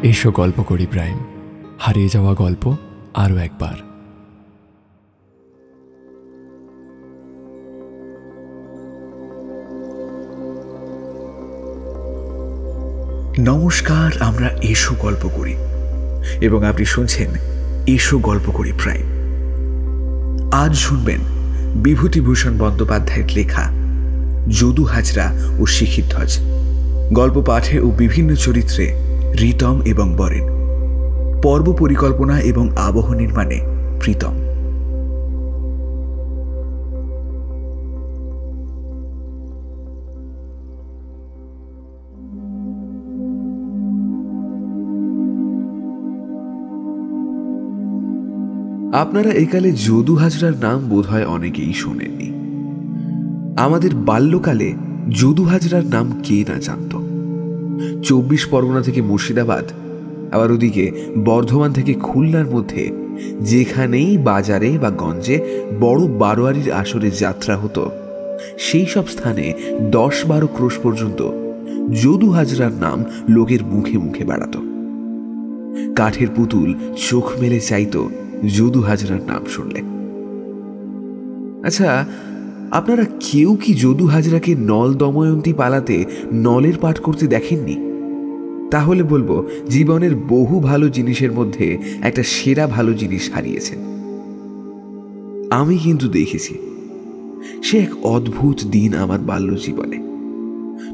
এসো গল্প করি প্রাইম, হারিয়ে যাওয়া গল্প আরও একবার। নমস্কার, আমরা এসো গল্প করি এবং আপনি শুনছেন এসো গল্প করি প্রাইম। আজ শুনবেন বিভূতিভূষণ বন্দ্যোপাধ্যায়ের লেখা যদু হাজরা ও শিখিধ্বজ। গল্প পাঠে ও বিভিন্ন চরিত্রে রিতম এবং বরেন। পর্ব পরিকল্পনা এবং আবহ নির্মাণে প্রীতম। আপনারা একালে যদু হাজরার নাম বোধহয় অনেকেই শোনেননি। আমাদের বাল্যকালে যদু হাজরার নাম কে না জানত। 24 পরগনা থেকে মুর্শিদাবাদ, আবার ওদিকে বর্ধমান থেকে খুলনার মধ্যে যেখানেই বাজারে বা গঞ্জে বড় বারোয়ারির আসরে যাত্রা হতো, সেই সব স্থানে 10-12 ক্রোশ পর্যন্ত যদু হাজরার নাম লোকের মুখে মুখে বেড়াত। কাঠের পুতুল চোখ মেলে চাইত যদু হাজরার নাম শুনলে। আচ্ছা, আপনারা কেউ কি যদু হাজরাকে নল দময়ন্তী পালাতে নলের পাঠ করতে দেখেননি? তাহলে বলবো, জীবনের বহু ভালো জিনিসের মধ্যে একটা সেরা ভালো জিনিস হারিয়েছেন। আমি কিন্তু দেখেছি। সে এক অদ্ভুত দিন আমার বাল্য জীবনে।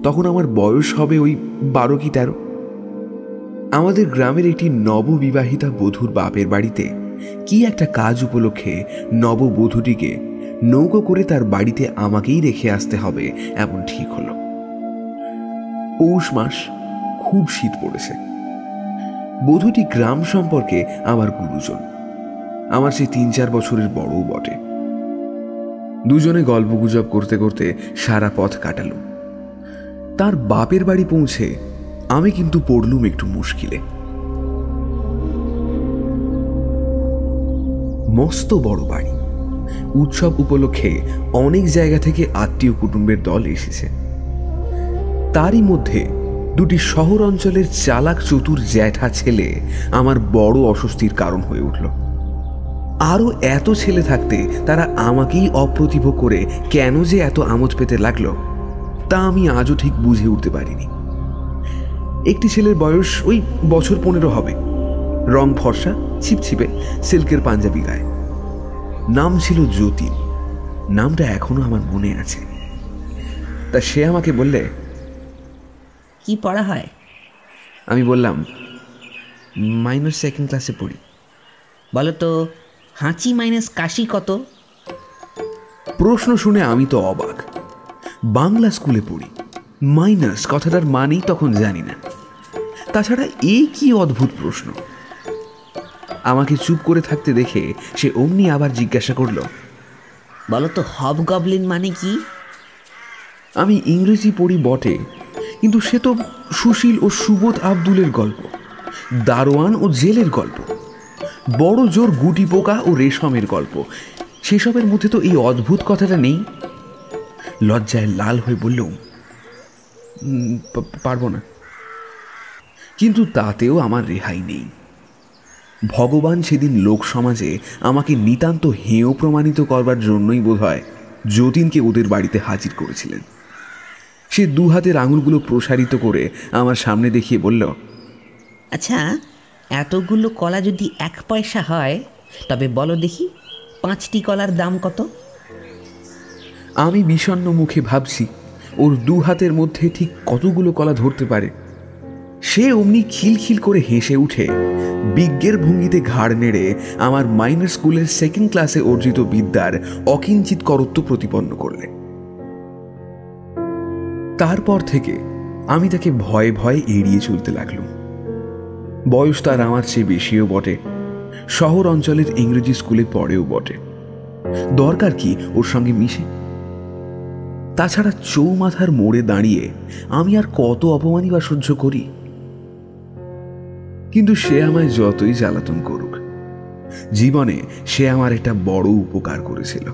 তখন আমার বয়স হবে ওই 12 কি 13। আমাদের গ্রামের একটি নববিবাহিতা বধূর বাপের বাড়িতে কি একটা কাজ উপলক্ষে নববধূটিকে নৌকো করে তার বাড়িতে আমাকেই রেখে আসতে হবে এমন ঠিক হলো। পৌষ মাস, খুব শীত পড়েছে। বধূটি গ্রাম সম্পর্কে আমার গুরুজন, আমার সে 3-4 বছরের বড়ও বটে। দুজনে গল্পগুজব করতে করতে সারা পথ কাটালুম। তার বাপের বাড়ি পৌঁছে আমি কিন্তু পড়লুম একটু মুশকিলে। মস্ত বড় বাড়ি, উৎসব উপলক্ষে অনেক জায়গা থেকে আত্মীয় কুটুম্বের দল এসেছে। তারই মধ্যে দুটি শহর অঞ্চলের চালাক চতুর জ্যাঠা ছেলে আমার বড় অস্বস্তির কারণ হয়ে উঠল। আরও এত ছেলে থাকতে তারা আমাকেই অপ্রতিভ করে কেন যে এত আমোদ পেতে লাগলো, তা আমি আজও ঠিক বুঝে উঠতে পারিনি। একটি ছেলের বয়স ওই বছর 15 হবে, রং ফর্সা, ছিপছিপে, সিল্কের পাঞ্জাবি গায়ে। নাম ছিল যতীন। নামটা এখনো আমার মনে আছে। তা সে আমাকে বললে, কি পড়া হয়? আমি বললাম, মাইনর 2nd ক্লাসে পড়ি। বলো তো, হাঁচি মাইনাস কাশি কত? প্রশ্ন শুনে আমি তো অবাক। বাংলা স্কুলে পড়ি, মাইনাস কথাটার মানেই তখন জানি না। তাছাড়া এই কি অদ্ভুত প্রশ্ন। আমাকে চুপ করে থাকতে দেখে সে অমনি আবার জিজ্ঞাসা করল, বলো তো, হবগবলিন মানে কি? আমি ইংরেজি পড়ি বটে, কিন্তু সে তো সুশীল ও সুবোধ আব্দুলের গল্প, দারোয়ান ও জেলের গল্প, বড় জোর গুটি পোকা ও রেশমের গল্প। সেসবের মধ্যে তো এই অদ্ভুত কথাটা নেই। লজ্জায় লাল হয়ে বললুম, পারবো না। কিন্তু তাতেও আমার রেহাই নেই। ভগবান সেদিন লোক সমাজে আমাকে নিতান্ত হেয় প্রমাণিত করবার জন্যই বোধহয় যতীনকে ওদের বাড়িতে হাজির করেছিলেন। সে 2 হাতের আঙুলগুলো প্রসারিত করে আমার সামনে দেখিয়ে বলল, আচ্ছা, এতগুলো কলা যদি 1 পয়সা হয়, তবে বলো দেখি 5টি কলার দাম কত? আমি বিষণ্ণ মুখে ভাবছি ওর 2 হাতের মধ্যে ঠিক কতগুলো কলা ধরতে পারে। সে অমনি খিলখিল করে হেসে উঠে বিজ্ঞের ভঙ্গিতে ঘাড় নেড়ে আমার মাইনর স্কুলের 2nd ক্লাসে অর্জিত বিদ্যার অকিঞ্চিত করত্ব প্রতিপন্ন করলে। তারপর থেকে আমি তাকে ভয়ে ভয়ে এড়িয়ে চলতে লাগলাম। বয়স তার আমার চেয়ে বেশিও বটে, শহর অঞ্চলের ইংরেজি স্কুলে পড়েও বটে। দরকার কি ওর সঙ্গে মিশে? তাছাড়া চৌমাথার মোড়ে দাঁড়িয়ে আমি আর কত অপমানই বা সহ্য করি? কিন্তু সে আমায় যতই জ্বালাতন করুক, জীবনে সে আমার একটা বড় উপকার করেছিল।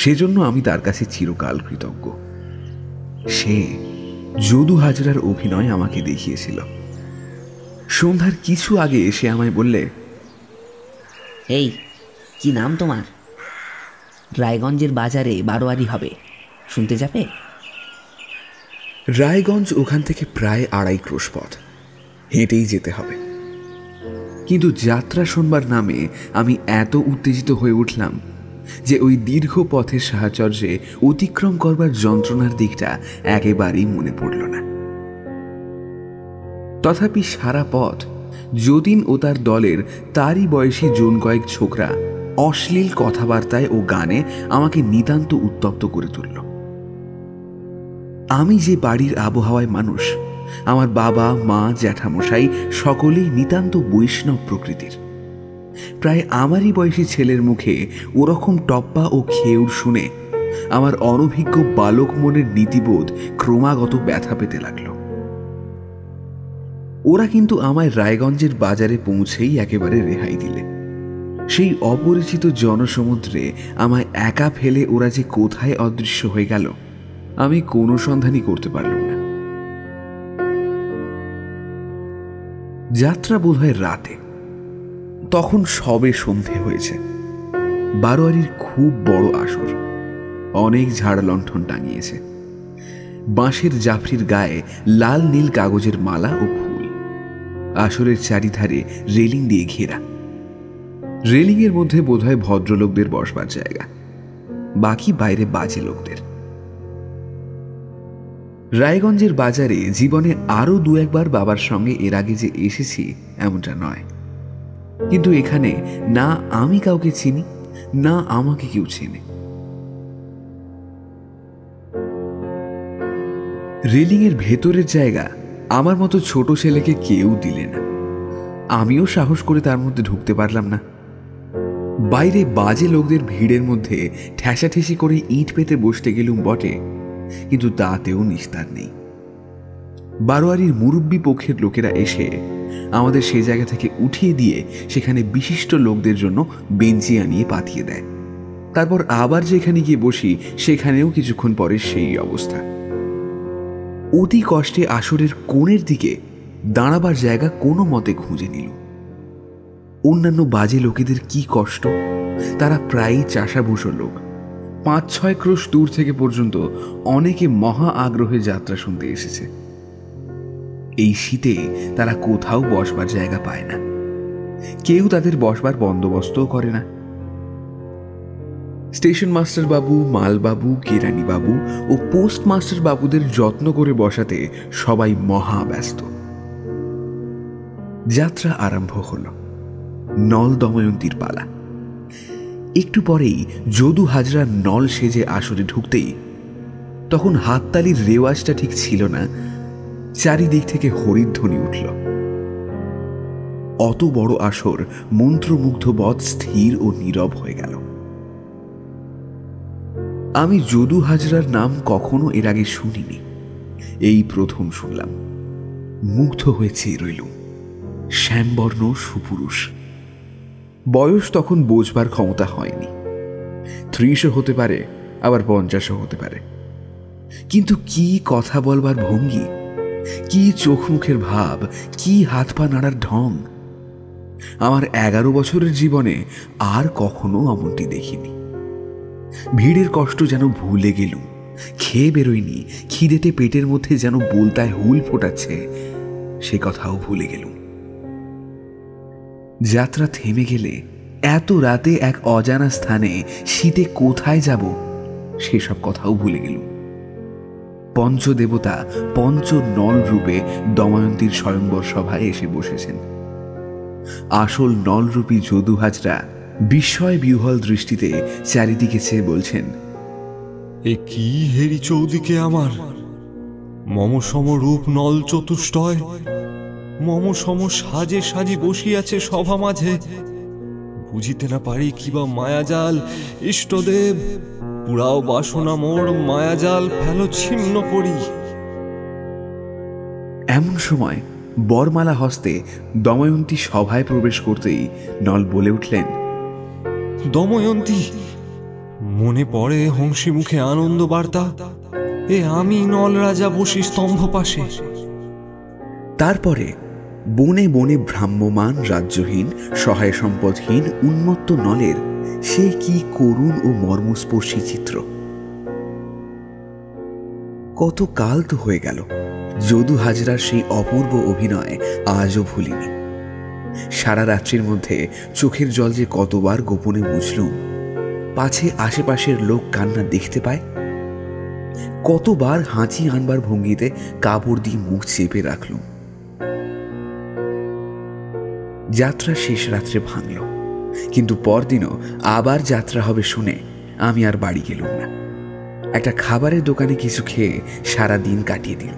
সেজন্য আমি তার কাছে চিরকাল কৃতজ্ঞ। সে যদু হাজরার অভিনয় আমাকে দেখিয়েছিল। সন্ধ্যার কিছু আগে এসে আমায় বললে, এই কি নাম তোমার? রায়গঞ্জের বাজারে বারোয়ারি হবে, শুনতে যাবে? রায়গঞ্জ ওখান থেকে প্রায় 2.5 ক্রোশ পথ, হেঁটেই যেতে হবে। কিন্তু যাত্রা শোনবার নামে আমি এত উত্তেজিত হয়ে উঠলাম যে ওই দীর্ঘ পথের সাহচর্যে অতিক্রম করবার যন্ত্রণার দিকটা একেবারেই মনে পড়ল না। তথাপি সারা পথ যতীন ও তার দলের তারই বয়সী জন কয়েক ছোকরা অশ্লীল কথাবার্তায় ও গানে আমাকে নিতান্ত উত্তপ্ত করে তুলল। আমি যে বাড়ির আবহাওয়ায় মানুষ, আমার বাবা মা জ্যাঠামশাই সকলেই নিতান্ত বৈষ্ণব প্রকৃতির। প্রায় আমারই বয়সী ছেলের মুখে ওরকম টপ্পা ও খেউর শুনে আমার অনভিজ্ঞ বালক মনের নীতিবোধ ক্রমাগত ব্যথা পেতে লাগল। ওরা কিন্তু আমায় রায়গঞ্জের বাজারে পৌঁছেই একেবারে রেহাই দিলে। সেই অপরিচিত জনসমুদ্রে আমায় একা ফেলে ওরা যে কোথায় অদৃশ্য হয়ে গেল আমি কোনো সন্ধানই করতে পারলাম না। যাত্রা বোধ হয় রাতে, তখন সবে সন্ধে হয়েছে। বারোয়ারির খুব বড় আসর, অনেক ঝাড় লণ্ঠন টাঙিয়েছে, বাঁশের জাফরির গায়ে লাল নীল কাগজের মালা ও ফুল। আসরের চারিধারে রেলিং দিয়ে ঘেরা। রেলিংয়ের মধ্যে বোধহয় ভদ্রলোকদের বসবার জায়গা, বাকি বাইরে বাজে লোকদের। রায়গঞ্জের বাজারে জীবনে আরো 2-1 বার বাবার সঙ্গে এর আগে যে এসেছি এমনটা নয়, কিন্তু এখানে না আমি কাউকে চিনি না আমাকে কেউ চেনে। রেলিংয়ের ভেতরের জায়গা আমার মতো ছোট ছেলেকে কেউ দিলে না। আমিও সাহস করে তার মধ্যে ঢুকতে পারলাম না। বাইরে বাজে লোকদের ভিড়ের মধ্যে ঠেসাঠেসি করে ইট পেতে বসতে গেলুম বটে, কিন্তু তাতেও নিস্তার নেই। বারোয়ারির মুরব্বী পক্ষের লোকেরা এসে আমাদের সে জায়গা থেকে উঠিয়ে দিয়ে সেখানে বিশিষ্ট লোকদের জন্য বেঞ্চি আনিয়ে পাঠিয়ে দেয়। তারপর আবার যেখানে গিয়ে বসি সেখানেও কিছুক্ষণ পরে সেই অবস্থা। অতি কষ্টে আসরের কোণের দিকে দাঁড়াবার জায়গা কোনো মতে খুঁজে নিল। অন্যান্য বাজে লোকেদের কি কষ্ট, তারা প্রায়ই চাষাভূষো লোক। 5-6 ক্রোশ দূর থেকে পর্যন্ত অনেকে মহা আগ্রহে যাত্রা শুনতে এসেছে। এই শীতে তারা কোথাও বসবার জায়গা পায় না, কেউ তাদের বসবার বন্দোবস্তও করে না। স্টেশন মাস্টার বাবু, মালবাবু, কেরানি বাবু ও পোস্ট মাস্টার বাবুদের যত্ন করে বসাতে সবাই মহা ব্যস্ত। যাত্রা আরম্ভ হলো। নল দময়ন্তীর পালা। একটু পরেই যদু হাজরা নল সেজে আসরে ঢুকতেই তখন হাততালির রেওয়াজটা ঠিক ছিল না, চারিদিক থেকে হরিধ্বনি উঠল। অত বড় আসর মন্ত্রমুগ্ধ বৎ স্থির ও নীরব হয়ে গেল। আমি যদু হাজরার নাম কখনো এর আগে শুনিনি, এই প্রথম শুনলাম। মুগ্ধ হয়ে চেয়ে রইলুম। শ্যামবর্ণ সুপুরুষ, বয়স তখন বোঝবার ক্ষমতা হয়নি। 30 হতে পারে, আবার 50 হতে পারে, কিন্তু কি কথা বলবার ভঙ্গি, কি চোখ মুখের ভাব, কি হাত পা নাড়ার ঢং! আমার 11 বছরের জীবনে আর কখনো এমনটি দেখিনি। ভিড়ের কষ্ট যেন ভুলে গেলুম। খেয়ে বেরোয়নি, খিদেতে পেটের মধ্যে যেন বোলতায় হুল ফোটাচ্ছে, সে কথাও ভুলে গেলুম। যাত্রা থেমে গেলে এত রাতে এক অজানা স্থানে শীতে কোথায় যাব সেসব কথাও ভুলে গেলুম। পঞ্চদেবতা পঞ্চ নল রূপে দময়ন্তীর স্বয়ংবর সভায় এসে বসেছেন। আসল নলরূপী যদু হাজরা বিস্ময় বিহ্বল দৃষ্টিতে চারিদিকে চেয়ে বলছেন, এ কি হেরি চৌদিকে আমার! মম সম রূপ নল চতুষ্টয়, মম সম সাজে সাজি বসিয়াছে সভা মাঝে। বুঝিতে না পারি কিবা মায়াজাল, ইষ্টদেব পুরাও বাসনা মোর, মায়াজাল ফেল ছিন্ন করি। এমন সময় বরমালা হস্তে দময়ন্তী সভায় প্রবেশ করতেই নল বলে উঠলেন, দময়ন্তী, মনে পড়ে হংসী মুখে আনন্দ বার্তা, এ আমি নল রাজা বসি স্তম্ভ পাশে। তারপরে বনে বনে ভ্রাম্যমান রাজ্যহীন সহায় সম্পদহীন উন্মত্ত নলের সে কি করুণ ও মর্মস্পর্শী চিত্র। কত কাল তো হয়ে গেল, যদু হাজরার সেই অপূর্ব অভিনয় আজও ভুলিনি। সারা রাত্রির মধ্যে চোখের জল যে কতবার গোপনে মুছলুম, পাছে আশেপাশের লোক কান্না দেখতে পায়। কতবার হাঁচি আনবার ভঙ্গিতে কাপড় দিয়ে মুখ চেপে রাখলুম। যাত্রা শেষ রাত্রে ভাঙল, কিন্তু পরদিনও আবার যাত্রা হবে শুনে আমি আর বাড়ি গেলুম না। একটা খাবারের দোকানে কিছু খেয়ে সারা দিন কাটিয়ে দিল।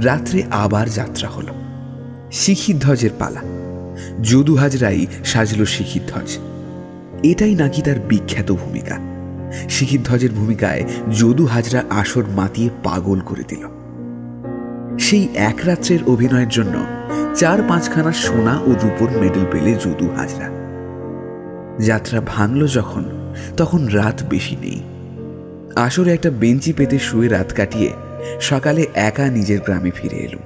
রাত্রে আবার যাত্রা হলো। শিখিধ্বজের পালা। যদু হাজরাই সাজল শিখিধ্বজ। এটাই নাকি তার বিখ্যাত ভূমিকা। শিখিধ্বজের ভূমিকায় যদু হাজরা আসর মাতিয়ে পাগল করে দিল। সেই এক রাত্রের অভিনয়ের জন্য 4-5খানা সোনা ও রূপোর মেডেল পেলে যদু হাজরা। যাত্রা ভাঙল যখন, তখন রাত বেশি নেই। আসরে একটা বেঞ্চি পেতে শুয়ে রাত কাটিয়ে সকালে একা নিজের গ্রামে ফিরে এলুম।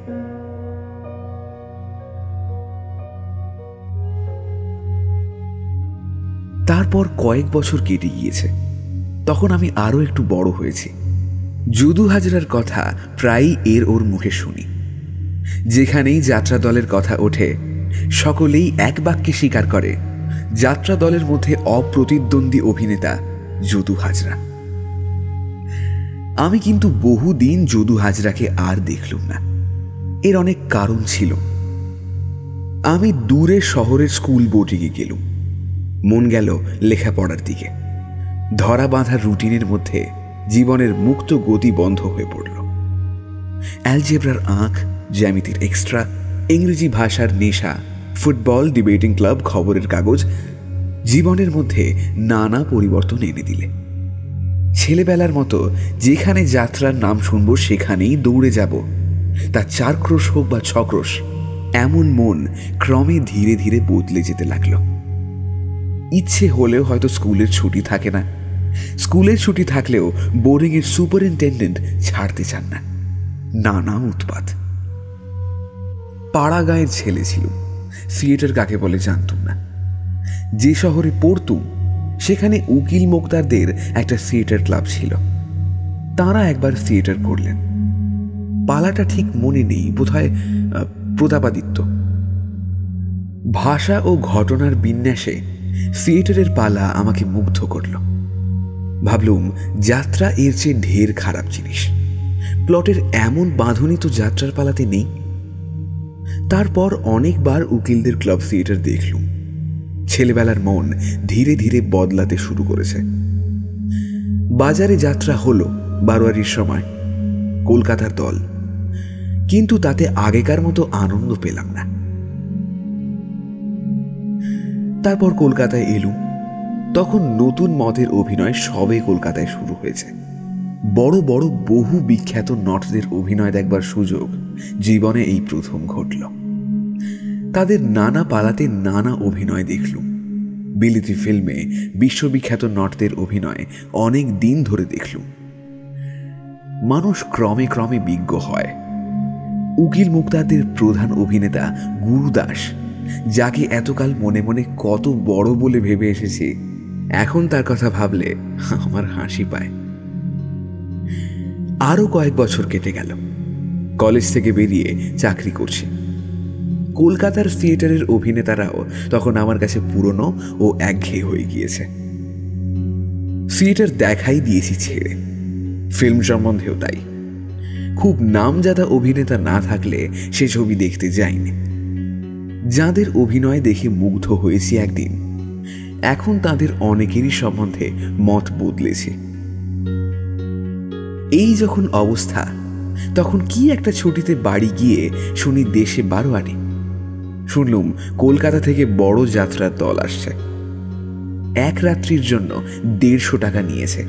তারপর কয়েক বছর কেটে গিয়েছে। তখন আমি আরো একটু বড় হয়েছি। যদু হাজরার কথা প্রায়ই এর ওর মুখে শুনি। যেখানেই যাত্রা দলের কথা ওঠে, সকলেই এক বাক্যে স্বীকার করে যাত্রা দলের মধ্যে অপ্রতিদ্বন্দ্বী অভিনেতা যদু হাজরা। আমি কিন্তু বহুদিন যদু হাজরাকে আর দেখলুম না। এর অনেক কারণ ছিল। আমি দূরে শহরের স্কুল বোর্ডিংয়ে গেলুম। মন গেল লেখাপড়ার দিকে। ধরা বাঁধা রুটিনের মধ্যে জীবনের মুক্ত গতি বন্ধ হয়ে পড়ল। অ্যালজেব্রার আঁক, জ্যামিতির এক্সট্রা, ইংরেজি ভাষার নেশা, ফুটবল, ডিবেটিং ক্লাব, খবরের কাগজ জীবনের মধ্যে নানা পরিবর্তন এনে দিলে। ছেলেবেলার মতো যেখানে যাত্রার নাম শুনব সেখানেই দৌড়ে যাব, তা 4 ক্রোশ হোক বা 6 ক্রোশ, এমন মন ক্রমে ধীরে ধীরে বদলে যেতে লাগলো। ইচ্ছে হলেও হয়তো স্কুলের ছুটি থাকে না। স্কুলের ছুটি থাকলেও বোর্ডিংয়ের সুপারিনটেন্ডেন্ট ছাড়তে চান না। নানা উৎপাত। পাড়া গাঁয়ের ছেলে ছিল, থিয়েটার কাকে বলে জানতুম না। যে শহরে পড়তুম সেখানে উকিল মোক্তারদের একটা থিয়েটার ক্লাব ছিল। তাঁরা একবার থিয়েটার করলেন। পালাটা ঠিক মনে নেই, বোধহয় প্রতাপাদিত্য। ভাষা ও ঘটনার বিন্যাসে থিয়েটারের পালা আমাকে মুগ্ধ করল। ভাবলুম যাত্রা এর চেয়ে ঢের খারাপ জিনিস। প্লটের এমন বাঁধনি তো যাত্রার পালাতে নেই। তারপর অনেকবার উকিলদের ক্লাব থিয়েটার দেখলুম। ছেলেবেলার মন ধীরে ধীরে বদলাতে শুরু করেছে। বাজারে যাত্রা হলো বারোয়ারির সময়, কলকাতার দল, কিন্তু তাতে আগেকার মতো আনন্দ পেলাম না। তারপর কলকাতায় এলুম। তখন নতুন মতের অভিনয় সবে কলকাতায় শুরু হয়েছে। বড় বড় বহু বিখ্যাত নটদের অভিনয় দেখবার সুযোগ জীবনে এই প্রথম ঘটল। তাদের নানা পালাতে নানা অভিনয় দেখলুম। বিলিতি ফিল্মে বিশ্ববিখ্যাত নটদের অভিনয় অনেক দিন ধরে দেখলুম। মানুষ ক্রমে ক্রমে বিজ্ঞ হয়। উকিল মুক্তারদের প্রধান অভিনেতা গুরুদাস, যাকে এতকাল মনে মনে কত বড় বলে ভেবে এসেছি, এখন তার কথা ভাবলে আমার হাসি পায়। আরো কয়েক বছর কেটে গেল। কলেজ থেকে বেরিয়ে চাকরি করছি। কলকাতার থিয়েটারের অভিনেতারাও তখন আমার কাছে পুরনো ও একঘেয়ে হয়ে গিয়েছে। থিয়েটার দেখাই দিয়েছি ছেড়ে। ফিল্ম সম্বন্ধেও তাই। খুব নামজাদা অভিনেতা না থাকলে সে ছবি দেখতে যাইনি। যাদের অভিনয় দেখে মুগ্ধ হয়েছি একদিন, এখন তাদের অনেকেরই সম্বন্ধে মত বদলেছে। এই যখন অবস্থা, তখন কি একটা ছুটিতে বাড়ি গিয়ে শুনি দেশে বারোয়ারি। শুনলুম কলকাতা থেকে বড় যাত্রার দল আসছে। এক রাত্রির জন্য 150 টাকা নিয়েছে।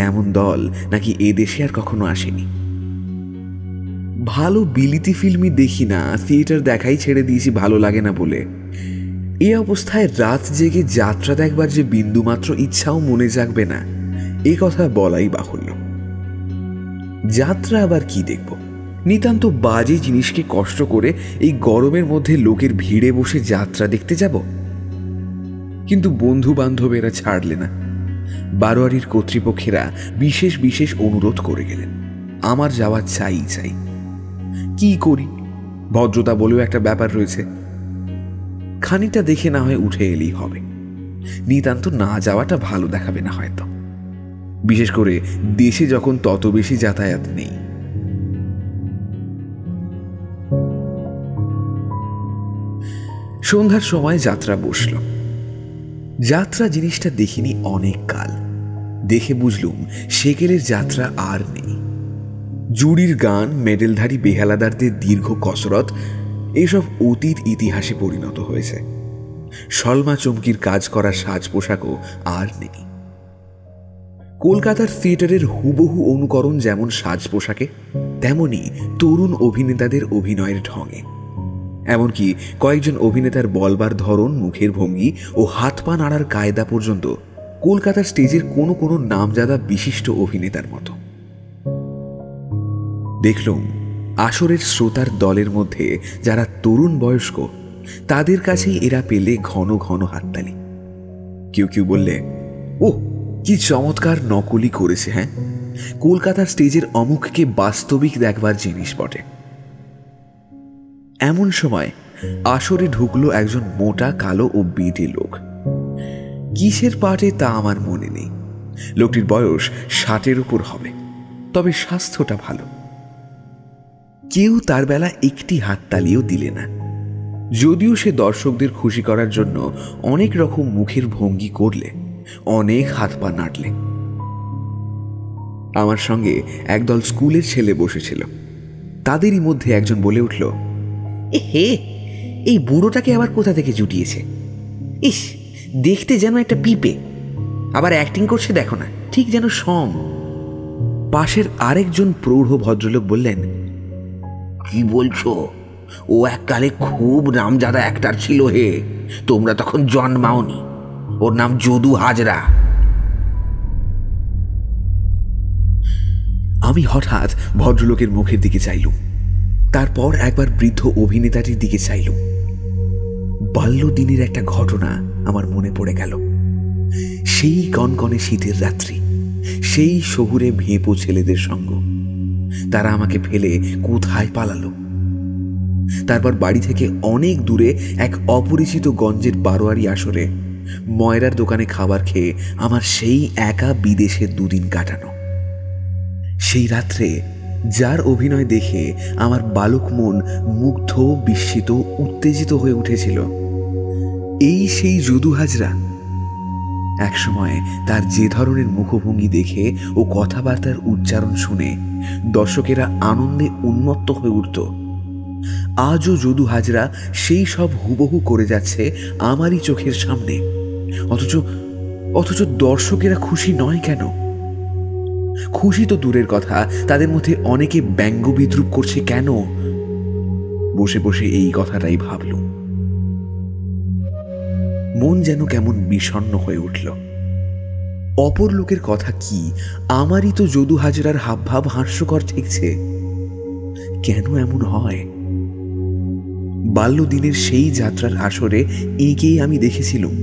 এমন দল নাকি এ দেশে আর কখনো আসেনি। ভালো বিলিতি ফিল্মই দেখি না, থিয়েটার দেখাই ছেড়ে দিয়েছি ভালো লাগে না বলে। এ অবস্থায় রাত জেগে যাত্রা দেখবার যে বিন্দুমাত্র ইচ্ছাও মনে জাগবে না, এ কথা বলাই বাহুল্য। যাত্রা আবার কি দেখব, নিতান্ত বাজে জিনিসকে কষ্ট করে এই গরমের মধ্যে লোকের ভিড়ে বসে যাত্রা দেখতে যাব? কিন্তু বন্ধু বান্ধবেরা ছাড়লে না। বারোয়ারির কর্তৃপক্ষেরা বিশেষ বিশেষ অনুরোধ করে গেলেন, আমার যাওয়া চাই চাই। কি করি, ভদ্রতা বলেও একটা ব্যাপার রয়েছে। খানিকটা দেখে না হয় উঠে এলেই হবে। নিতান্ত না যাওয়াটা ভালো দেখাবে না হয়তো, বিশেষ করে দেশে যখন তত বেশি যাতায়াত নেই। সন্ধ্যার সময় যাত্রা বসল। যাত্রা জিনিসটা দেখিনি অনেক কাল। দেখে বুঝলুম সেকেলের যাত্রা আর নেই। জুড়ির গান, মেডেলধারী বেহালাদারদের দীর্ঘ কসরত এসব অতীত ইতিহাসে পরিণত হয়েছে। সলমা চমকির কাজ করা সাজ পোশাকও আর নেই। কলকাতার থিয়েটারের হুবহু অনুকরণ যেমন সাজ পোশাকে, তেমনি তরুণ অভিনেতাদের অভিনয়ের ঢঙে। এমনকি কয়েকজন অভিনেতার বলবার ধরন, মুখের ভঙ্গি ও হাত পা নাড়ার কায়দা পর্যন্ত কলকাতার স্টেজের কোনো কোনো নামজাদা বিশিষ্ট অভিনেতার মতো। দেখলুম আসরের শ্রোতার দলের মধ্যে যারা তরুণ বয়স্ক, তাদের কাছেই এরা পেলে ঘন ঘন হাততালি। কেউ কেউ বললে, ও কি চমৎকার নকলই করেছে, হ্যাঁ, কলকাতার স্টেজের অমুককে বাস্তবিক দেখবার জিনিস বটে। এমন সময় আসরে ঢুকলো একজন মোটা, কালো ও বেঁটে লোক। কিসের পাটে তা আমার মনে নেই। লোকটির বয়স 60-এর উপর হবে, তবে স্বাস্থ্যটা ভালো। কেউ তার বেলা একটি হাততালিও দিলে না, যদিও সে দর্শকদের খুশি করার জন্য অনেক রকম মুখের ভঙ্গি করলে, অনেক হাত পা নাড়লে। আমার সঙ্গে একদল স্কুলের ছেলে বসেছিল। তাদেরই মধ্যে একজন বলে উঠল, হে, এই বুড়োটাকে আবার কোথা থেকে জুটিয়েছে? ইস, দেখতে যেন একটা পিপে, আবার অ্যাক্টিং করছে দেখো না, ঠিক যেন সং। পাশের আরেকজন প্রৌঢ় ভদ্রলোক বললেন, কি বলছো? ও এককালে খুব নামজাদা অ্যাক্টর ছিল হে, তোমরা তখন জন্মাওনি। ওর নাম যদু হাজরা। আমি হঠাৎ ভদ্রলোকের মুখের দিকে চাইলুম, তারপর একবার বৃদ্ধ অভিনেতাটির দিকে চাইলুম। বাল্যদিনের একটা ঘটনা আমার মনে পড়ে গেল। সেই কনকনে শীতের রাত্রি, সেই শহুরে ভেঁপো ছেলেদের সঙ্গ। তারা আমাকে ফেলে কোথায় পালালো। তারপর বাড়ি থেকে অনেক দূরে এক অপরিচিত গঞ্জের বারোয়ারি আসরে ময়রার দোকানে খাবার খেয়ে আমার সেই একা বিদেশে দুদিন কাটানো। সেই রাত্রে যার অভিনয় দেখে আমার বালক মন মুগ্ধ, বিস্মিত, উত্তেজিত হয়ে উঠেছিল, এই সেই যদু হাজরা। একসময় তার যে ধরনের মুখভঙ্গি দেখে ও কথাবার্তার উচ্চারণ শুনে দর্শকেরা আনন্দে উন্মত্ত হয়ে উঠত, আজও যদু হাজরা সেই সব হুবহু করে যাচ্ছে আমারই চোখের সামনে। অথচ দর্শকেরা খুশি নয় কেন? খুশি তো দূরের কথা, তাদের মধ্যে অনেকে ব্যঙ্গ বিদ্রুপ করছে কেন? বসে বসে এই কথাটাই ভাবলুম। মন যেন কেমন বিষণ্ণ হয়ে উঠল। অপর লোকের কথা কি, আমারই তো যদু হাজরার হাবভাব হাস্যকর ঠেকছে। কেন এমন হয়? বাল্যদিনের সেই যাত্রার আসরে একেই আমি দেখেছিলাম।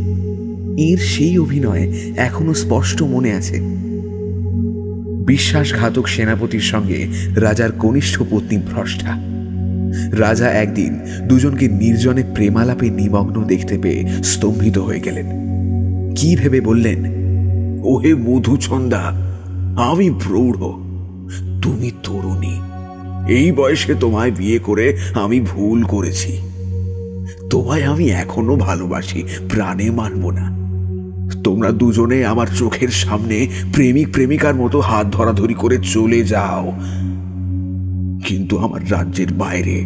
এর সেই অভিনয় এখনো স্পষ্ট মনে আছে। বিশ্বাসঘাতক সেনাপতির সঙ্গে রাজার কনিষ্ঠ পত্নী ভ্রষ্টা। রাজা একদিন দুজনকে নির্জনে প্রেমালাপে নিমগ্ন দেখতে পেয়ে স্তম্ভিত হয়ে গেলেন। কি ভেবে বললেন, ওহে মধুচন্দা, আমি প্রৌঢ়, তুমি তরুণী। এই বয়সে তোমায় বিয়ে করে আমি ভুল করেছি। তোমায় আমি এখনো ভালোবাসি, প্রাণে মানব না। তোমরা দুজনে আমার চোখের সামনে প্রেমিক প্রেমিকার মতো হাত ধরাধরি করে চলে যাও, কিন্তু আমার রাজ্যের বাইরে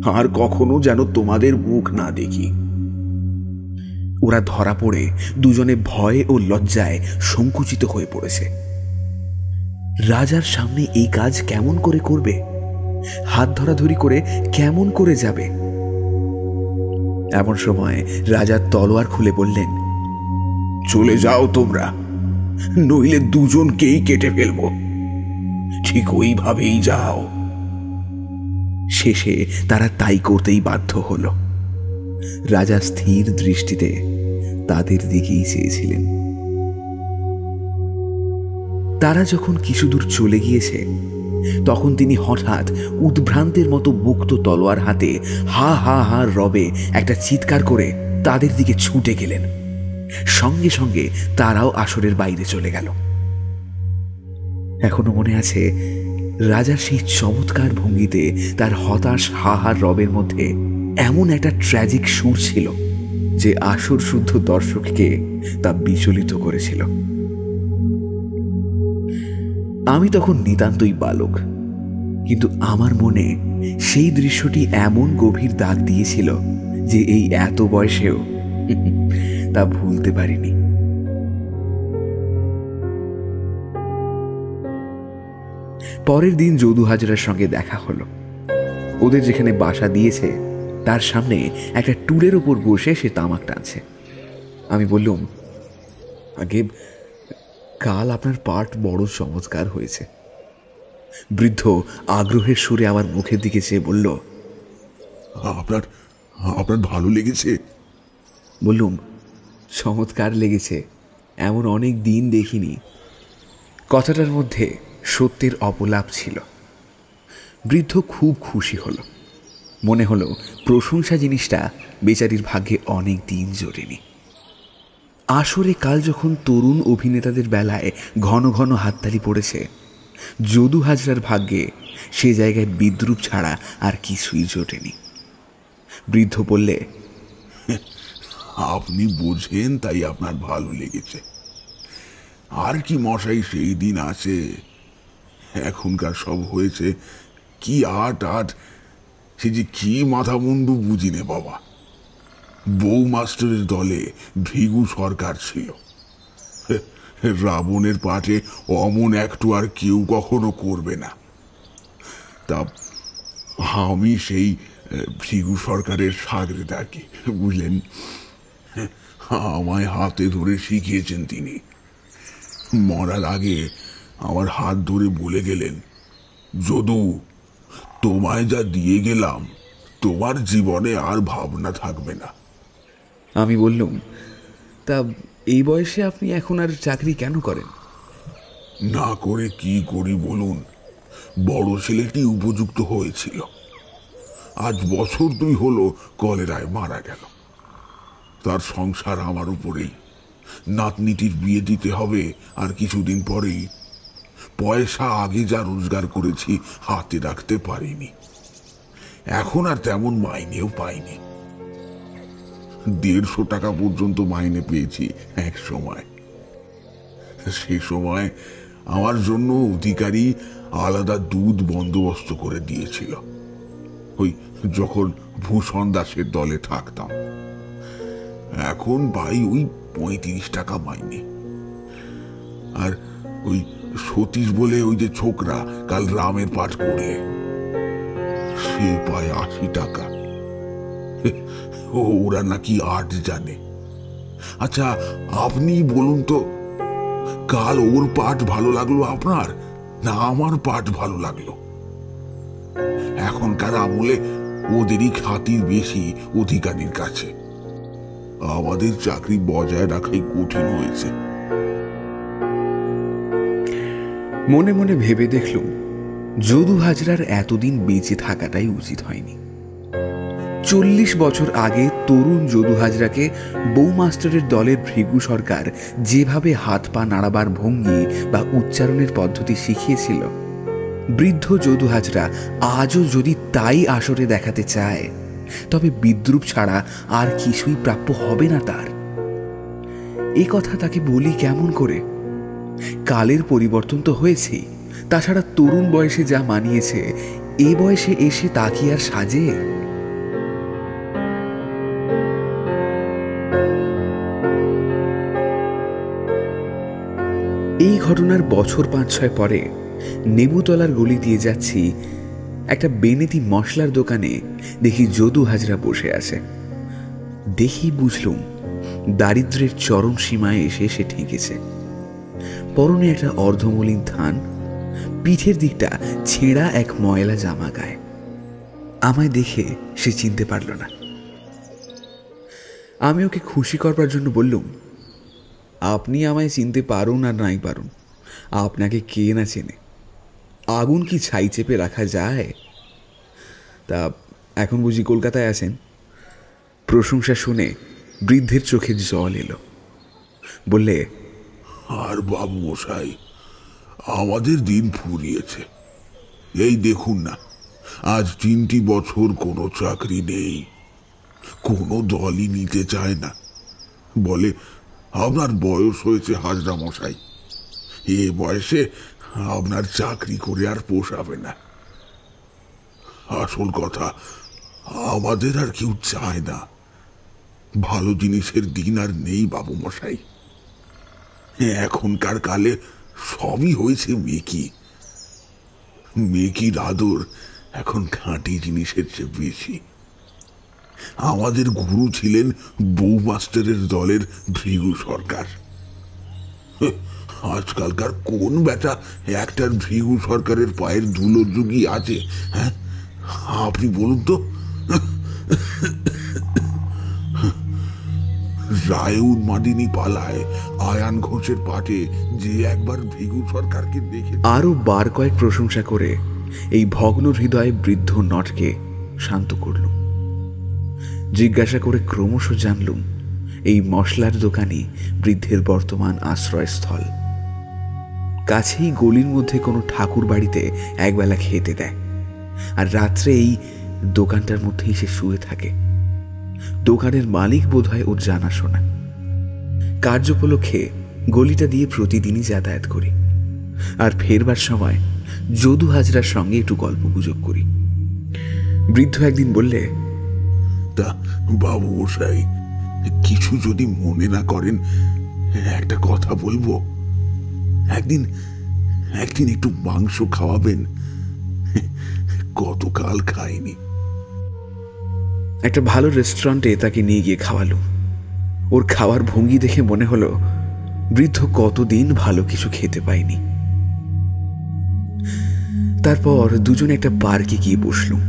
আর কখনো যেন তোমাদের মুখ না দেখি। ওরা ধরা পড়ে দুজনে ভয়ে ও লজ্জায় সংকুচিত হয়ে পড়েছে। রাজার সামনে এই কাজ কেমন করে করবে? হাত ধরাধরি করে কেমন করে যাবে? এমন সময় রাজা তলোয়ার খুলে বললেন, চলে যাও তোমরা, নইলে দুজনকেই কেটে ফেলবো। ঠিক ওইভাবেই যাও। শেষে তারা তাই করতেই বাধ্য হল। রাজা স্থির দৃষ্টিতে তাদের দিকেই চেয়েছিলেন। তারা যখন কিছু দূর চলে গিয়েছে তখন তিনি হঠাৎ উদ্ভ্রান্তের মতো মুক্ত তলোয়ার হাতে হা হা হা রবে একটা চিৎকার করে তাদের দিকে ছুটে গেলেন। সঙ্গে সঙ্গে তারাও আসরের বাইরে চলে গেল। এখনো মনে আছে রাজার সেই চমৎকার ভঙ্গিতে তার হতাশ হাহার রবের মধ্যে এমন একটা ট্র্যাজিক সুর ছিল যে আসর শুদ্ধ দর্শককে তা বিচলিত করেছিল। আমি তখন নিতান্তই বালক, কিন্তু আমার মনে সেই দৃশ্যটি এমন গভীর দাগ দিয়েছিল যে এই এত বয়সেও তা ভুলতে পারিনি। পরের দিন যদু হাজরার সঙ্গে দেখা হলো। ওদের যেখানে বাসা দিয়েছে তার সামনে একটা টুলের উপর বসে সে তামাক টানছে। আমি বললুম, আগে কাল আপনার পাঠ বড় চমৎকার হয়েছে। বৃদ্ধ আগ্রহের সুরে আমার মুখের দিকে চেয়ে বলল, আপনার আপনার ভালো লেগেছে? বললুম, চমৎকার লেগেছে, এমন অনেক দিন দেখিনি। কথাটার মধ্যে সত্যের অপলাপ ছিল। বৃদ্ধ খুব খুশি হলো। মনে হলো প্রশংসা জিনিসটা বেচারির ভাগ্যে অনেক দিন জোরেনি। আসরে কাল যখন তরুণ অভিনেতাদের বেলায় ঘন ঘন হাততালি পড়েছে, যদু হাজরার ভাগ্যে সে জায়গায় বিদ্রুপ ছাড়া আর কিছুই জোটেনি। বৃদ্ধ বললে, আপনি বোঝেন তাই আপনার ভালো লেগেছে। আর কি মশাই সেই দিন আছে? এখনকার সব হয়েছে কি আট আট, সে যে কি মাথা মুন্ডু বুঝিনে বাবা। বউ মাস্টারের দলে ভৃগু সরকার ছিল। রাবণের পাঠে অমন একটু আর কেউ কখনো করবে না। তা আমি সেই ভৃগু সরকারের সাগরে থাকি, বুঝলেন। আমায় হাতে ধরে শিখিয়েছেন তিনি। মরার আগে আমার হাত ধরে বলে গেলেন, যদু, তোমায় যা দিয়ে গেলাম তোমার জীবনে আর ভাবনা থাকবে না। আমি বললুম, তা এই বয়সে আপনি এখন আর চাকরি কেন করেন? না করে কি করি বলুন? বড় ছেলেটি উপযুক্ত হয়েছিল, আজ বছর 2 হলো কলেরায় মারা গেল। তার সংসার আমার উপরেই। নাতনিটির বিয়ে দিতে হবে আর কিছুদিন পরেই। পয়সা আগে যা রোজগার করেছি হাতে রাখতে পারিনি। এখন আর তেমন মাইনেও পাইনি। 150 টাকা পর্যন্ত মাইনে পেয়েছি এক সময়। সে সময় আমার জন্য অধিকারী আলাদা দুধ বন্দোবস্ত করে দিয়েছিল, ওই যখন ভূষণ দাসের দলে থাকতাম। এখন পাই ওই 35 টাকা মাইনে। আর ওই সতীশ বলে ওই যে ছোকরা কাল রামের পাঠ করলে, সে পায় 80 টাকা। ওরা নাকি আর্ট জানে। আচ্ছা আপনি বলুন তো, কাল ওর পাঠ ভালো লাগলো আপনার, না আমার পাঠ ভালো লাগলো? এখনকার আমলে ওদেরই খাতির বেশি অধিকারীর কাছে। আমাদের চাকরি বজায় রাখাই কঠিন হয়েছে। মনে মনে ভেবে দেখলুম, যদু হাজরার এতদিন বেঁচে থাকাটাই উচিত হয়নি। 40 বছর আগে তরুণ যদু হাজরাকে বউ মাস্টারের দলের ভৃগু সরকার যেভাবে হাত পা নাড়াবার ভঙ্গি বা উচ্চারণের পদ্ধতি শিখিয়েছিল, বৃদ্ধ যদু হাজরা আজও যদি তাই আসরে দেখাতে চায়, তবে বিদ্রুপ ছাড়া আর কিছুই প্রাপ্য হবে না তার। এ কথা তাকে বলি কেমন করে? কালের পরিবর্তন তো হয়েছেই, তাছাড়া তরুণ বয়সে যা মানিয়েছে এ বয়সে এসে তা কি আর সাজে? এই ঘটনার বছর 5-6 পরে নেবুতলার গলি দিয়ে যাচ্ছি, একটা বেনেতি মশলার দোকানে দেখি যদু হাজরা বসে আছে। দেখি বুঝলুম দারিদ্র্যের চরম সীমায় এসে সে ঠেকেছে। পরনে একটা অর্ধমলিন থান, পিঠের দিকটা ছেঁড়া এক ময়লা জামা গায়ে। আমায় দেখে সে চিনতে পারল না। আমি ওকে খুশি করবার জন্য বললুম, আপনি আমায় চিনতে পারুন আর নাই পারুন, আপনাকে কে না চেনে? আগুন কি ছাই চেপে রাখা যায়? তা এখন বুঝি কলকাতায় আছেন? প্রশংসা শুনে বৃদ্ধের চোখে জল এলো। বললে, আর বাবু মশাই, আমাদের দিন ফুরিয়েছে। এই দেখুন না, আজ 3টি বছর কোনো চাকরি নেই, কোনো দলই নিতে চায় না। বলে আপনার বয়স হয়েছে হাজরা মশাই, এ বয়সে আপনার চাকরি করে আর পোষাবে না। আসল কথা, আমাদের আর কেউ চায় না। ভালো জিনিসের দিন আর নেই বাবু মশাই। এখনকার কালে সবই হয়েছে মেকি। মেকির আদর এখন খাঁটি জিনিসের চেয়ে বেশি। আমাদের গুরু ছিলেন বউ মাস্টারের দলের ভৃগু সরকার। আজকালকার কোন বেটা একটার ভৃগু সরকারের পায়ের ধুলোর যুগই আছে? হ্যাঁ, আপনি বলুন তো। রায় উন্মাদিনী পালায় আয়ান ঘোষের পাটে যে একবার ভৃগু সরকারকে দেখে আরো বার কয়েক প্রশংসা করে এই ভগ্ন হৃদয় বৃদ্ধ নটকে শান্ত করলুম। জিজ্ঞাসা করে ক্রমশ জানলুম এই মশলার দোকানই বৃদ্ধের বর্তমান আশ্রয়স্থল। কাছেই গলির মধ্যে কোনো ঠাকুর বাড়িতে একবেলা খেতে দেয়, আর রাত্রে এই দোকানটার মধ্যেই সে শুয়ে থাকে। দোকানের মালিক বোধহয় ওর জানাশোনা। কার্যোপলক্ষে গলিটা দিয়ে প্রতিদিনই যাতায়াত করি, আর ফেরবার সময় যদু হাজরার সঙ্গে একটু গল্প গুজব করি। বৃদ্ধ একদিন বললে, তা বাবু মশাই, কিছু যদি মনে না করেন একটা কথা বলবো। একদিন একটু মাংস খাওয়াবেন, কতকাল খাইনি। একটা ভালো রেস্টুরেন্টে তাকে নিয়ে গিয়ে খাওয়ালো। ওর খাওয়ার ভঙ্গি দেখে মনে হলো বৃদ্ধ কতদিন ভালো কিছু খেতে পায়নি। তারপর দুজনে একটা পার্কে গিয়ে বসলুম।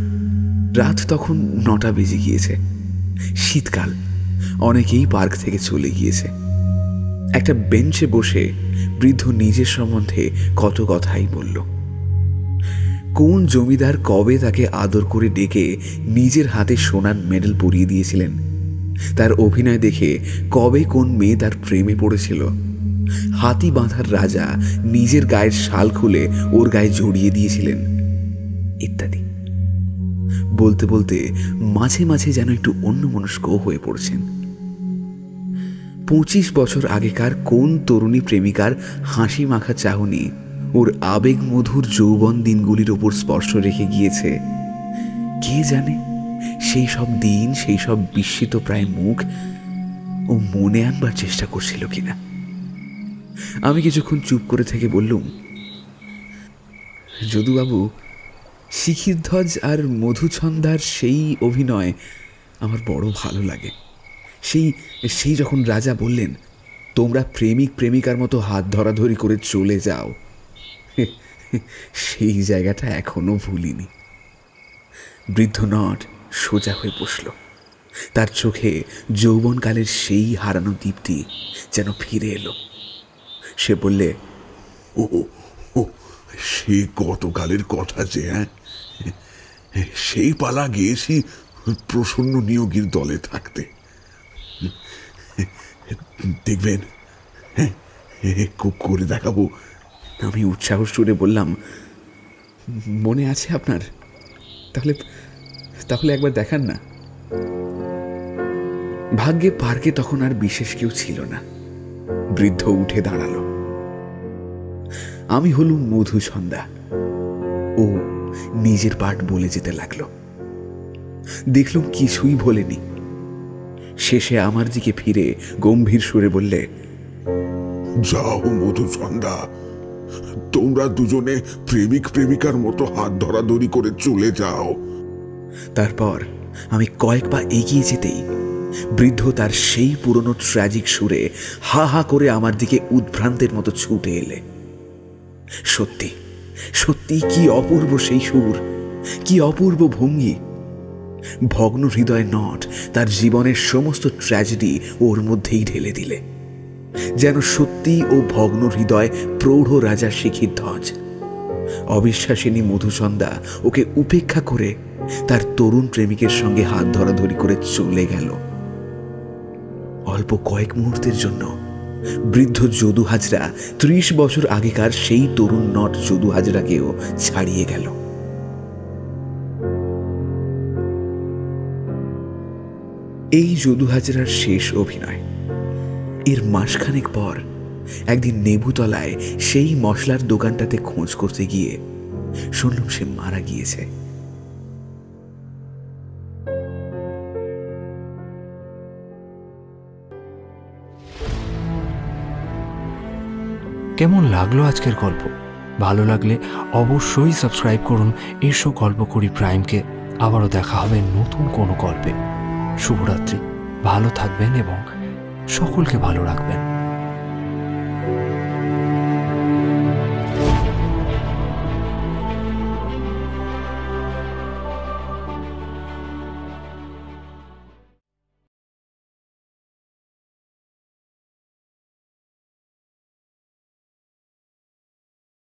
রাত তখন 9টা বেজে গিয়েছে। শীতকাল, অনেকেই পার্ক থেকে চলে গিয়েছে। একটা বেঞ্চে বসে বৃদ্ধ নিজের সম্বন্ধে কত কথাই বলল। কোন জমিদার কবে তাকে আদর করে ডেকে নিজের হাতে সোনার মেডেল পরিয়ে দিয়েছিলেন, তার অভিনয় দেখে কবে কোন মেয়ে তার প্রেমে পড়েছিল, হাতি বাঁধার রাজা নিজের গায়ের শাল খুলে ওর গায়ে জড়িয়ে দিয়েছিলেন, ইত্যাদি। বলতে বলতে মাঝে মাঝে যেন একটু অন্যমনস্ক হয়ে পড়ছেন। 25 বছর আগেকার কোন তরুণী প্রেমিকার হাসি মাখা চাহনি ওর আবেগ মধুর যৌবন দিনগুলির ওপর স্পর্শ রেখে গিয়েছে, কে জানে। সেই সব দিন, সেই সব বিস্মিত প্রায় মুখ ও মনে আনবার চেষ্টা করছিল কিনা। আমি কিছুক্ষণ চুপ করে থেকে বললুম, যদুবাবু, শিখিধ্বজ আর মধুছন্দার সেই অভিনয় আমার বড় ভালো লাগে। সেই যখন রাজা বললেন, তোমরা প্রেমিক প্রেমিকার মতো হাত ধরাধরি করে চলে যাও, সেই জায়গাটা এখনো ভুলিনি। বৃদ্ধ নট সোজা হয়ে বসল। তার চোখে যৌবনকালের সেই হারানো দীপ্তি যেন ফিরে এলো। সে বললে, ও ও, সে কতকালের কথা যে। সেই পালা গিয়েছি প্রসন্ন নিয়োগীর দলে থাকতে। দেখবেন, করে দেখাবো। আমি উৎসাহ সুরে বললাম, মনে আছে আপনার? তাহলে একবার দেখান না। ভাগ্যে পার্কে তখন আর বিশেষ কেউ ছিল না। বৃদ্ধ উঠে দাঁড়ালো। আমি হলুম মধুছন্দা। ও নিজের পাঠ বলে যেতে লাগলো। দেখলুম কিছুই বলেনি। শেষে আমার দিকে ফিরে গম্ভীর সুরে বললে, যাও মধুছন্দা, তোমরা দুজনে প্রেমিক প্রেমিকার মতো হাত ধরাধরি করে চলে যাও। তারপর আমি কয়েক পা এগিয়ে যেতেই বৃদ্ধ তার সেই পুরনো ট্র্যাজিক সুরে হা হা করে আমার দিকে উদ্ভ্রান্তের মতো ছুটে এলে। সত্যি সত্যি কি অপূর্ব সেই সুর, কি অপূর্ব ভঙ্গি! ভগ্ন হৃদয় নট তার জীবনের সমস্ত ট্র্যাজেডি ওর মধ্যেই ঢেলে দিলে, যেন সত্যি ও ভগ্ন হৃদয় প্রৌঢ় রাজার শিখির ধ্বজ। অবিশ্বাসিনী মধুচন্দা ওকে উপেক্ষা করে তার তরুণ প্রেমিকের সঙ্গে হাত ধরাধরি করে চলে গেল। অল্প কয়েক মুহূর্তের জন্য বৃদ্ধ যদু হাজরা 30 বছর আগেকার সেই তরুণ নট যদু হাজরাকেও ছাড়িয়ে গেল। এই যদু হাজরার শেষ অভিনয়। এর মাসখানেক পর একদিন নেবুতলায় সেই মশলার দোকানটাতে খোঁজ করতে গিয়ে শুনলাম সে মারা গিয়েছে। কেমন লাগলো আজকের গল্প? ভালো লাগলে অবশ্যই সাবস্ক্রাইব করুন এসো গল্প করি প্রাইমকে। আবারও দেখা হবে নতুন কোনো গল্পে। শুভরাত্রি, ভালো থাকবেন এবং সকলকে ভালো রাখবেন।